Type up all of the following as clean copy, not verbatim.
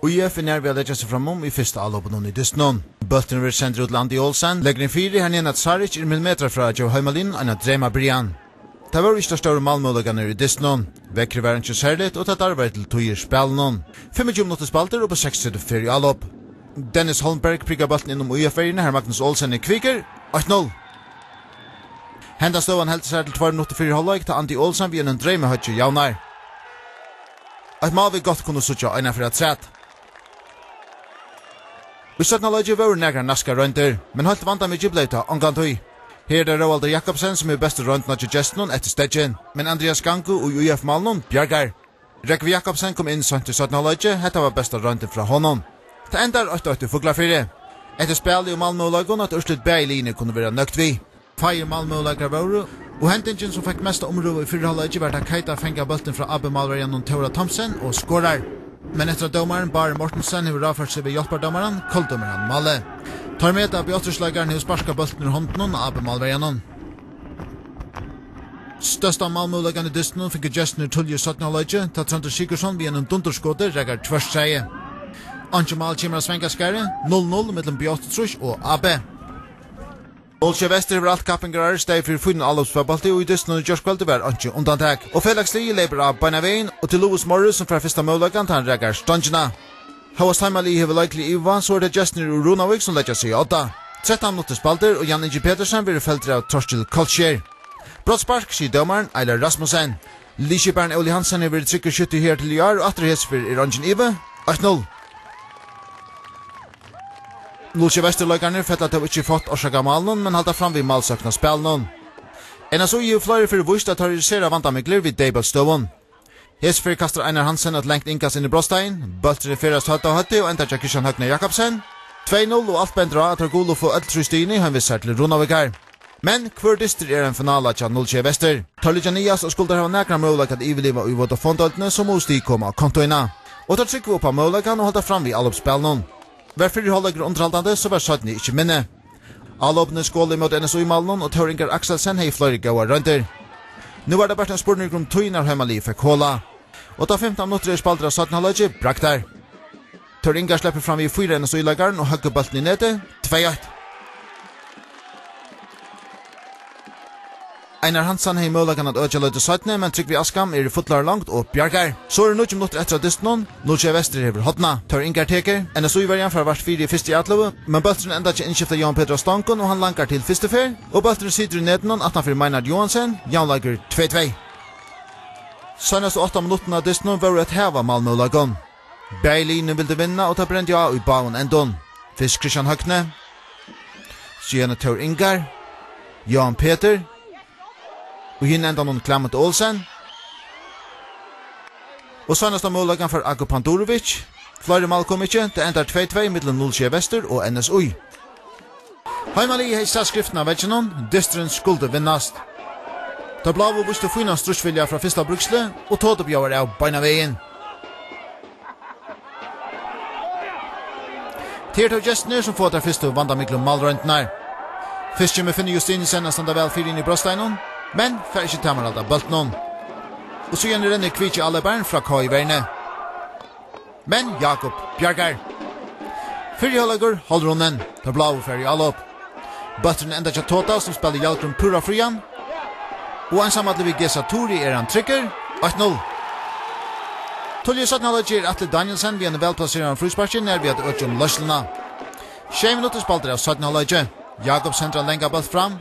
UF er nær ved å legge seg fram I første allopen I dysten. Bølten vil sende ut land I Olsen, legger inn 4 her nede at Saric millimeter fra Joe Heimalin og en drema Brian. Det var ikke større malmålegene I dysten. Vekkere var ikke særligt, og tatt arbeid til tøyer spillene. 25 minutter spalter og på 6-4 I allop. Dennis Holmberg prikket bølten innom UF-verene, her Magnus Olsen kviker, 8-0. Henda stod han helt seg til 2 minutter 4 halvleg til Andy Olsen via en dreimehøtje javnar. Et mål vi godt kunne suttja øyne for et sett. Vi satt halvleg var nægra naska røynter, men helt vant av mye ble ta omgant høy. Her er Roalder Jakobsen som beste røyntene til gesten etter stedjen, men Andreas Ganku og UF-malen bjergar. Rekvi Jakobsen kom inn sånt til 17 halvleg, hetta var beste røynter fra honom. Det endar 8-8 Fuglafjørdur. Etter spil I Malmö-lagen at Ørslet Bergline kunne være nøgt vi. Feir Malmö-lager våre, og hentingen som fikk mest område I 4 halvleg var da Keita fengt bølten fra AB-malverjan Tora Thomsen og skårar. Men etter at dommeren Bar Mortensen har avført seg ved hjelperdommeren, kolddommeren Malle. Tar med at Beatrislageren har sparska bølten I hånden av AB-malverjan. Størst av Malmö-lagen I dysten fikk gesten Tulje 17 halvleg, ta Trønder Sigurdsson ved en dunderskåte regar tvørstseie. Anke mal kommer av Svengaskare, 0-0 mellom B38 og AB. Vestur var alt kappingar steg for funnet allopsfotballte, og I dysten og Gjørskvalde var Anke undantak. Og Felix Lie leber av Beinavein, og til Louis Morris som fra første måløkken tar han regar stangina. Havas Heimali hever likely Iva, så det Gestner og Runavik som legger seg I 8. 13 minutter spalter, og Jan Inge Petersen blir feltet av Torstill Kolskjer. Brottspark sier dommeren Eilar Rasmussen. Liskiperen Oli Hansen hever trykker skytte her til I år, og atterhetsfer Rangen Ive, 8-0. Vesturløkerne fett at de ikke fått orsaka malen, men halda fram vid malsøkna spillene. NSÍ flere for vust at terrorisera vandamikler vid Deibelstøvun. Hesfer kastar Einar Hansen et lengt innkast inn I brostein, bølter ferast høtta og høtti og enda til Christian Høgne Jakobsen. 2-0 og alt bendra at Argulo få ødeltrystini han visser til Runavikar. Men hver dyster en finale til 0 Vestur. Torlidja Nias og skulder hava nekra mulighet at iveliva I Vodafonedeildin som hos de koma kontoina. Og tar trykker opp av muligheten og holder fram vid allopspillene. Hver 4 halvleger underhaldande, så var 17 ikke minne. Allåpne skål mot NSÍ-malen, og Tøringar Akselsen hei flere gauar røynter. Nå var det bare en spurning om tøynar Heimali fikk håla. Og da 15 minutter spalter av 17 halvleger, brakk der. Tøringar slipper fram I 4 NSÍ-lageren og høgger bulten I nede, 2-1. Einar Hansen hei muligheten at ødja løyde 17, men Tryggvi Askam I fotlar langt og bjargar. Så det 20 minutter etter dysten, 0 Vestur hever hodna. Tøringar teker, NSÍ-verjan fra vars 4 I fyrste atløve, men bulten enda til innskifta Jan Petra Stankon, og han lankar til fyrste fer, og bulten sitter I neden, 18 Meinard Johansen, Jan lager 2-2. Senast 8 minutter av dysten var et heva Malmö-lagon. Bergline ville vinna, og ta brent ja I baun endon. Fisk Christian Høgne, Sjøne Tøringar, Jan Peter, og hinn enda noen Clement Olsen. Og sannast av måløkken for Ako Pandurovic. Flere mål kom ikke, det endar 2-2 mellom 0 Vestur og NSÍ. Heimali hei skriften av veggenon, dystren skulde vinnast. Da Blavo viste fina strussvilja fra fyrsta bruksle, og tåd oppgjøver av Beinaveien. Tiertau Gestner som får der fyrste vanda miklo malrøntnar. Fyrst kommer Finne Justinsen er standa vel 4 inn I brosteinon, men fer ikke tamarald av bultnon. Og så igjen renner Kvitje Allebern fra K I Verne. Men Jakob bjargar. Fyrihållagur holder honen, da Blau fer I allop. Bultren enda til Tota som spiller Hjalkrum Pura Frian. Og ensammadlig vid Gesa Turi han trykker, 8-0. Tulje 17 halvleger Atle Danielsen ved en velplasserende frusparkin nær ved at øtjum løslena. 6 minutter spalter av 17 halvleger. Jakob sendrar lenga bult fram.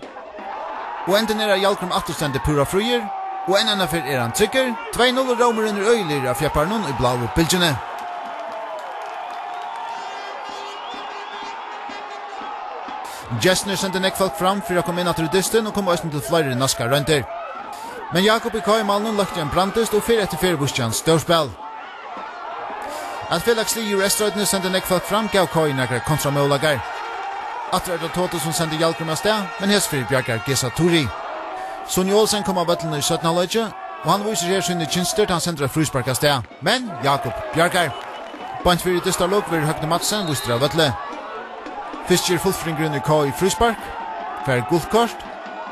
Og enden Hjalkrum Atlestendet Pura Frier. Og en annan fyrir han trykker. 2-0 romer under øylir av fjepparnon I blau og bildjene. Gessner sendte nekkfolk fram for å komme inn etter dysten og kom østen til flere naska rønter. Men Jakob I K-malen lagt en brandtest og fyrir etter fyrir buskjans størspill. At Felix Lie I restaurantene sendte nekkfolk fram gav K-i nekkere kontramålagar. Atre det Tote som sendte Hjalkrum av sted, men hesfyr bjargar Gesa Turi. Sonny Olsen kom av bøttene I 17 halvleger, og han viser her sinne kynster til han sender fruspark av sted. Men Jakob bjargar. Bant fyrir dystarlok vil Høgne Madsen viser av bøttene. Fyrst gir fullfringgrunn I K I fruspark, fer guldkort,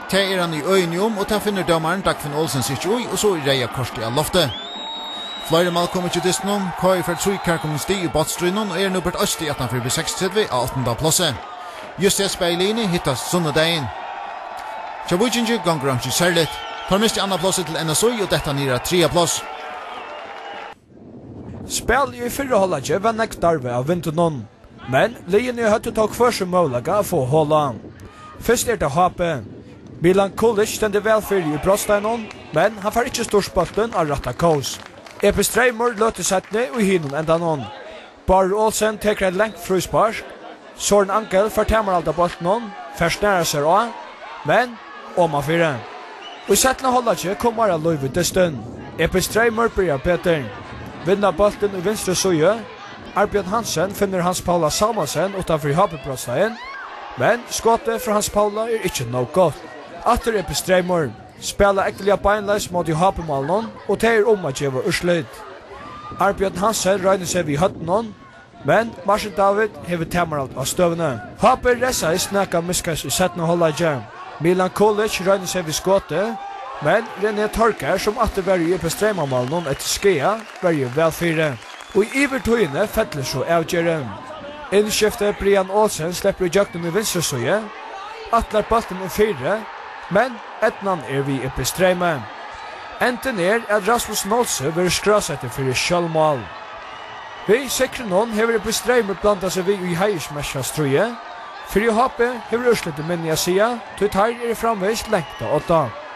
te han I øynjum, og ta finner dømaren Dagfinn Olsen sitt ui, og så I reia korset av loftet. Flere mål kommer til dysten, KF for 3 kærkommen sti i båtstrøynen og nu bort øst i 18 for B36 av 8. plasset. Just det speiline hittas sunnedagen. Tja Víkingur gonger han ikke særligt. Tar mist i andre plasset til NSÍ og dette nere 3. plass. Spel i fyrreholdet var nekt darve av vinternon, men lijen i høttet tok første målega å få håla. Først det Hape. Milan Kulic stendte vel fyrir i brottsteinen, men han får ikke storspalten av ratta kaos. Streymur løte settene og hinnom enda noen. Bar Olsen teker en lengt frusparsk. Søren Ankel fortemmer alt av bolten, først nære seg også, men oma fire. Og i settene holdet ikke kommer av løyve dysten. Streymur blir Peter. Vinner bolten i vinstre søye. Argir Hansen finner Hans Paula Salmansen utanfor Hape-brottsteinen, men skottet fra Hans Paula ikke noe godt. Atter Streymur. Spela ekkelig beinleis mot Hape-malen og teir å gjøre urslut. Argir Hansen røyner seg vid høtten, men Marcin David hever temeralt av støvene. Hape resa i snakka miskas i settene holdet. Milan Kulic røyner seg vid skottet, men René Torkar som atter verger på Streymur-malen etter skia verger velfyre. Og i ivertøyene fettler så avgjøren. Innskiftet Brian Olsen slipper i jøkken i vinstersøye. Atler bolten i 4, men etnan vi i Streymur. Enten at Rasmus Nolse vil skrasetter for sjølmål. Vi sikrer noen hever i Streymur blandet seg vi i heiersmesjastrøye. For i Hape hever Ørslet i minne sida, tog tar framvis lengt av 8.